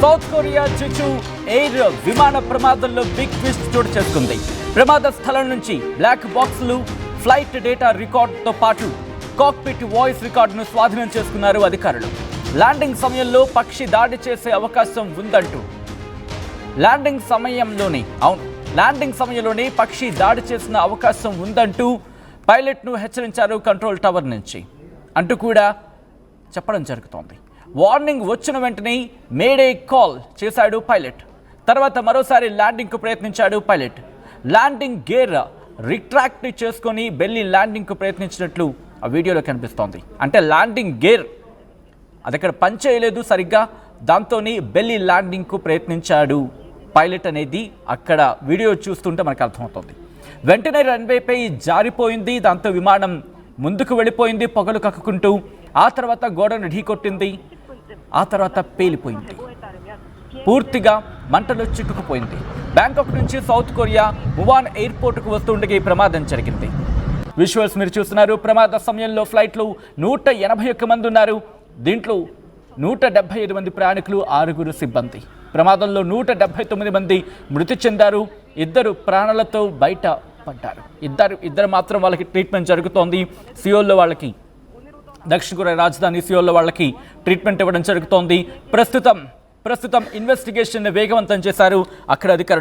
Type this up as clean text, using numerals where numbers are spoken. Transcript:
South Korea జుచు air విమాన ప్రమాదంలో big twist చోటు చేసుకుంది. ప్రమాద స్థలం నుంచి బ్లాక్ బాక్సులు, ఫ్లైట్ డేటా రికార్డుతో పాటు కాక్పిట్ వాయిస్ రికార్డును స్వాధీనం చేసుకున్నారు అధికారులు. ల్యాండింగ్ సమయంలో పక్షి దాడి చేసే అవకాశం ఉందంటూ ల్యాండింగ్ సమయంలోనే పక్షి దాడి చేసిన అవకాశం ఉందంటూ పైలట్ను హెచ్చరించారు కంట్రోల్ టవర్ నుంచి అంటూ కూడా చెప్పడం జరుగుతోంది. వార్నింగ్ వచ్చిన వెంటనే మేడే కాల్ చేశాడు పైలట్. తర్వాత మరోసారి ల్యాండింగ్కు ప్రయత్నించాడు పైలట్. ల్యాండింగ్ గేర్ రిట్రాక్ట్ చేసుకొని బెల్లి ల్యాండింగ్కు ప్రయత్నించినట్లు ఆ వీడియోలో కనిపిస్తోంది. అంటే ల్యాండింగ్ గేర్ అది అక్కడ పనిచేయలేదు సరిగ్గా, దాంతోని బెల్లి ల్యాండింగ్కు ప్రయత్నించాడు పైలట్ అనేది అక్కడ వీడియో చూస్తుంటే మనకు అర్థమవుతుంది. వెంటనే రన్వేపై జారిపోయింది. దాంతో విమానం ముందుకు వెళ్ళిపోయింది పొగలు కక్కుకుంటూ. ఆ తర్వాత గోడను ఢీకొట్టింది. ఆ తర్వాత పేలిపోయింది. పూర్తిగా మంటలు చిక్కుకుపోయింది. బ్యాంకాక్ నుంచి సౌత్ కొరియా మువాన్ ఎయిర్పోర్టుకు వస్తుండగా ఈ ప్రమాదం జరిగింది. విజువల్స్ మీరు చూస్తున్నారు. ప్రమాద సమయంలో ఫ్లైట్లో 181 మంది ఉన్నారు. దీంట్లో 175 మంది ప్రయాణికులు, 6 సిబ్బంది. ప్రమాదంలో 179 మంది మృతి చెందారు. 2 ప్రాణాలతో బయట పడ్డారు. ఇద్దరు మాత్రం వాళ్ళకి ట్రీట్మెంట్ జరుగుతోంది. సియోల్లో వాళ్ళకి, దక్షిణ కొరియా రాజధాని సియోల్లో వాళ్ళకి ట్రీట్మెంట్ ఇవ్వడం జరుగుతోంది. ప్రస్తుతం ఇన్వెస్టిగేషన్ వేగవంతం చేశారు అక్కడ అధికారులు.